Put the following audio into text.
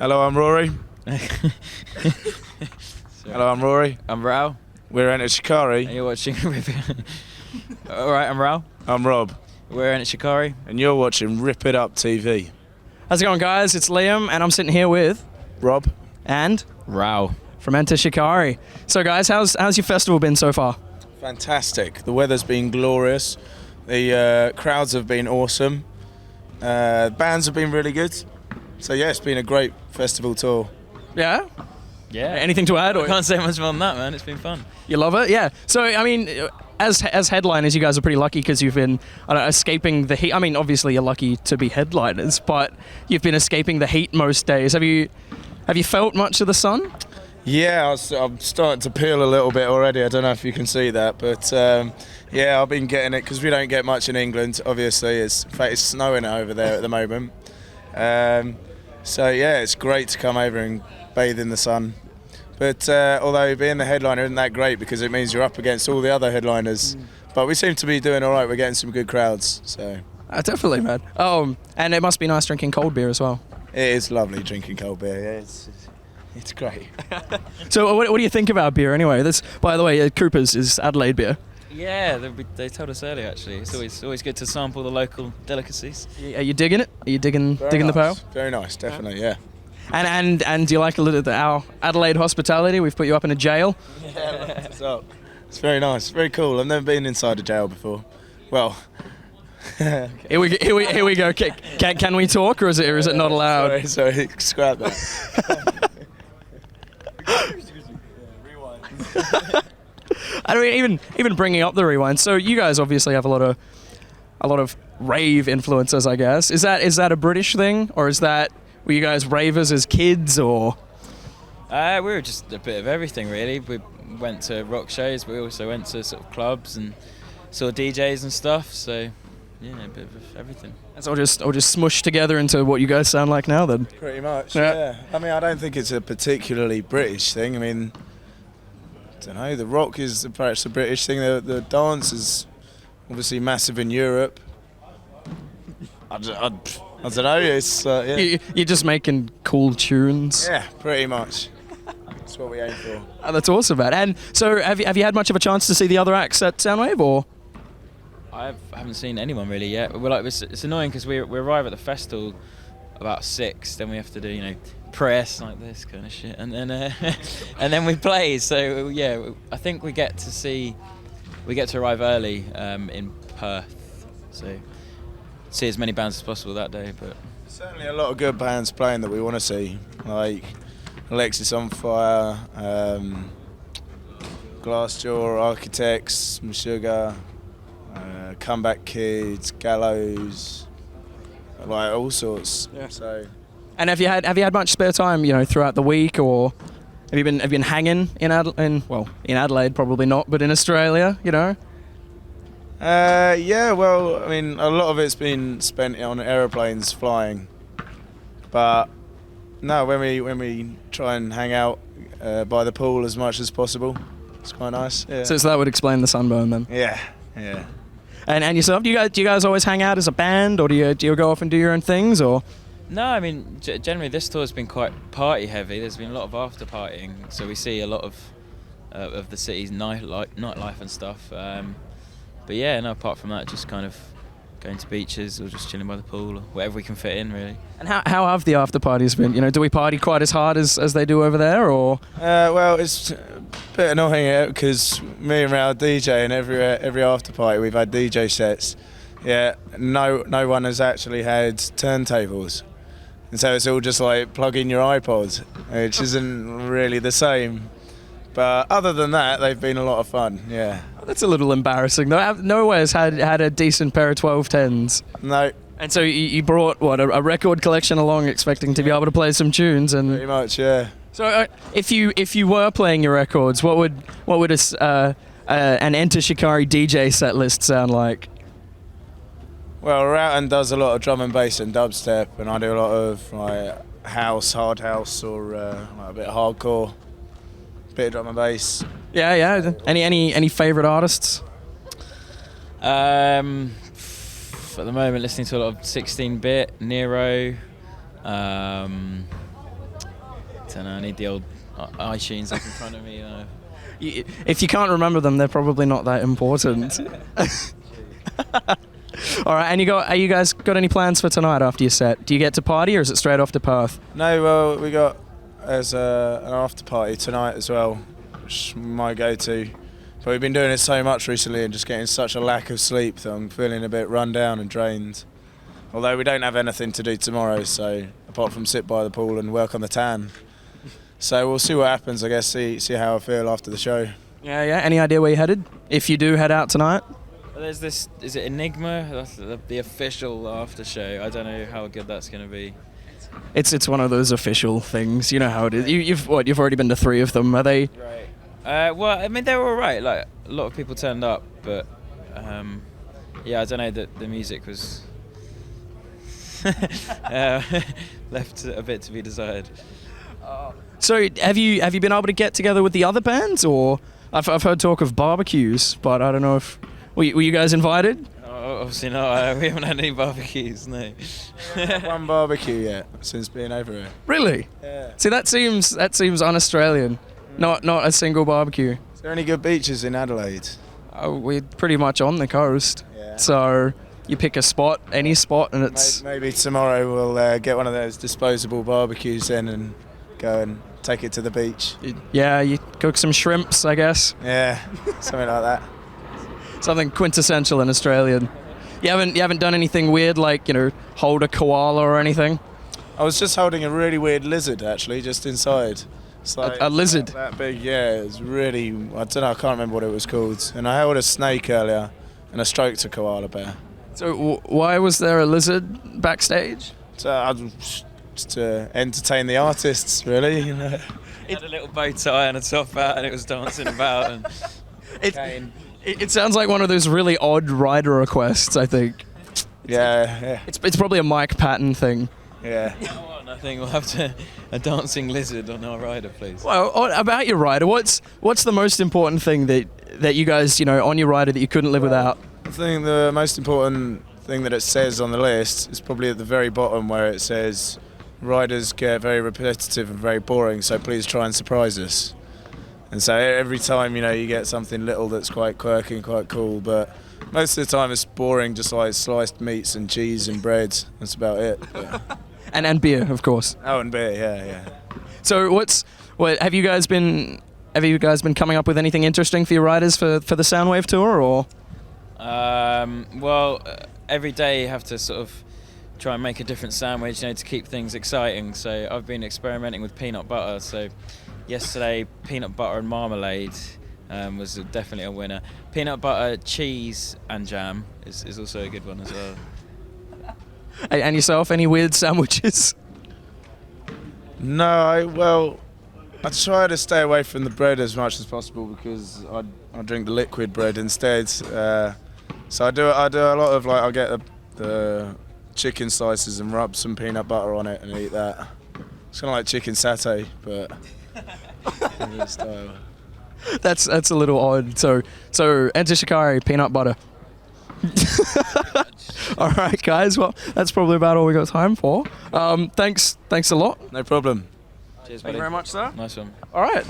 Hello, I'm Rory. Hello, I'm Rory. I'm Rao. We're Enter Shikari. And you're watching Alright, I'm Rao. I'm Rob. We're Enter Shikari. And you're watching Rip It Up TV. How's it going, guys? It's Liam, and I'm sitting here with Rob. and Rao. from Enter Shikari. So, guys, how's your festival been so far? Fantastic. The weather's been glorious. The crowds have been awesome. Bands have been really good. So yeah, it's been a great festival tour. Yeah. Yeah. Anything to add? I Or can't say much more than that, man. It's been fun. you love it? Yeah. So, I mean, as headliners, you guys are pretty lucky because you've been escaping the heat. I mean, obviously you're lucky to be headliners, but you've been escaping the heat most days. Have you felt much of the sun? Yeah, I'm starting to peel a little bit already. I don't know if you can see that, but yeah, I've been getting it because we don't get much in England. Obviously, in fact, it's snowing over there at the moment. So yeah, it's great to come over and bathe in the sun. But although being the headliner isn't that great because it means you're up against all the other headliners. But we seem to be doing all right. We're getting some good crowds. So Definitely, man. And it must be nice drinking cold beer as well. it is lovely drinking cold beer. Yeah, it's great. So, what do you think about beer anyway? This, by the way, Cooper's is Adelaide beer. Yeah, they told us earlier actually. It's always good to sample the local delicacies. Are you digging it? Are you digging the pale? Very nice, definitely, yeah. And do you like a little of our Adelaide hospitality? We've put you up in a jail. Yeah, it's very nice, very cool. I've never been inside a jail before. Well, Here we go. Can we talk, or is it not allowed? sorry, scrap that. I mean, even bringing up the rewind. So you guys obviously have a lot of rave influences, I guess. Is that a British thing, or were you guys ravers as kids, or? We were just a bit of everything really. We went to rock shows, but we also went to sort of clubs and saw DJs and stuff. So yeah, a bit of everything. It's all just smushed together into what you guys sound like now, then. Pretty much, Yeah. yeah. I mean, I don't think it's a particularly British thing. I mean, I don't know, the rock is perhaps a British thing. The dance is obviously massive in Europe. I don't know, it's, yeah. You're just making cool tunes. Yeah, pretty much. That's what we aim for. Oh, that's awesome, man. And so, have you had much of a chance to see the other acts at Soundwave, or? I haven't seen anyone really yet. It's annoying because we arrive at the festival about 6, then we have to do press like this kind of shit, and then and then we play. So yeah, I think we get to arrive early in Perth, so see as many bands as possible that day. But Certainly a lot of good bands playing that we want to see, like Alexis on Fire, Glassjaw, Architects, Meshuggah, Comeback Kids, Gallows, like all sorts. Yeah. So. And have you had much spare time, throughout the week, or have you been hanging in Adelaide probably not, but in Australia, Yeah, well, I mean, a lot of it's been spent on aeroplanes flying, but no, when we try and hang out by the pool as much as possible, it's quite nice. Yeah. So that would explain the sunburn then. Yeah. And yourself, do you guys always hang out as a band, or do you go off and do your own things, or? no, I mean generally this tour's been quite party heavy. There's been a lot of after partying, so we see a lot of the city's nightlife and stuff. But yeah, no, apart from that, just kind of going to beaches or just chilling by the pool or whatever we can fit in, really. And how have the after parties been? Do we party quite as hard as they do over there, or? Well, it's a bit annoying because me and Raul DJ, and every after party we've had DJ sets. Yeah, no one has actually had turntables, and so it's all just like plug in your iPod, which isn't really the same. But other than that, they've been a lot of fun. Yeah. That's a little embarrassing though. Nowhere's had a decent pair of 1210s. No. And so you brought a record collection along, expecting to be able to play some tunes, and Pretty much, yeah. so if you were playing your records, what would an Enter Shikari DJ set list sound like? Well, Roughton does a lot of drum and bass and dubstep, and I do a lot of like house, hard house, or like a bit of hardcore, bit of drum and bass. Yeah. Any favourite artists? At the moment, listening to a lot of 16-bit, Nero, don't know, I need the old iTunes up in front of me. You know. If you can't remember them, they're probably not that important. All right, and are you guys got any plans for tonight after your set? Do you get to party, or is it straight off to Perth? No, well, we got an after party tonight as well, which we might go to. But we've been doing it so much recently and just getting such a lack of sleep that I'm feeling a bit run down and drained. Although we don't have anything to do tomorrow, so apart from sit by the pool and work on the tan. So we'll see what happens, I guess, see how I feel after the show. Yeah. Any idea where you're headed? If you do head out tonight? Well, there's this, is it Enigma? That's the official after show. I don't know how good that's going to be. It's one of those official things. You know how it is. You've already been to 3 of them. Are they? Right. Well, I mean, they were all right. Like, a lot of people turned up, but yeah, I don't know, that the music was left a bit to be desired. So have you been able to get together with the other bands, or I've heard talk of barbecues, but I don't know if were you guys invited? Obviously not. We haven't had any barbecues. No. One barbecue yet since being over here. Really? Yeah. See, that seems un-Australian. Not a single barbecue. Is there any good beaches in Adelaide? Oh, we're pretty much on the coast. Yeah. So you pick a spot, any spot, and it's Maybe tomorrow we'll get one of those disposable barbecues in and go and take it to the beach. yeah. You cook some shrimps, I guess. Yeah, something like that. Something quintessential and Australian. You haven't done anything weird like, hold a koala or anything? I was just holding a really weird lizard actually, just inside. It's like A lizard? that big, yeah. It's really, I don't know, I can't remember what it was called. And I held a snake earlier, and I stroked a koala bear. So why was there a lizard backstage? So just to entertain the artists, really. You know. It had a little bow tie and a top hat, and it was dancing about. And It sounds like one of those really odd rider requests, I think. Yeah. It's probably a Mike Patton thing. Yeah. I think we'll have a dancing lizard on our rider, please. Well, about your rider, what's the most important thing that you guys, on your rider that you couldn't live without? I think the most important thing that it says on the list is probably at the very bottom, where it says riders get very repetitive and very boring, so please try and surprise us. And so every time, you get something little that's quite quirky and quite cool, but most of the time it's boring, just like sliced meats and cheese and bread. That's about it. But. And beer, of course. Oh, and beer, yeah. So have you guys been coming up with anything interesting for your riders for the Soundwave tour, or? Well, every day you have to sort of try and make a different sandwich, to keep things exciting. So I've been experimenting with peanut butter. So yesterday, peanut butter and marmalade was definitely a winner. Peanut butter, cheese, and jam is also a good one as well. And yourself, any weird sandwiches? No, I try to stay away from the bread as much as possible because I drink the liquid bread instead. So I do a lot of I'll get the chicken slices and rub some peanut butter on it and eat that. It's kind of like chicken satay, but in this style. That's a little odd. So Enter Shikari, peanut butter. All right, guys. Well, that's probably about all we got time for. Thanks a lot. No problem. Cheers, Thank buddy. you very much, sir. Nice one. All right.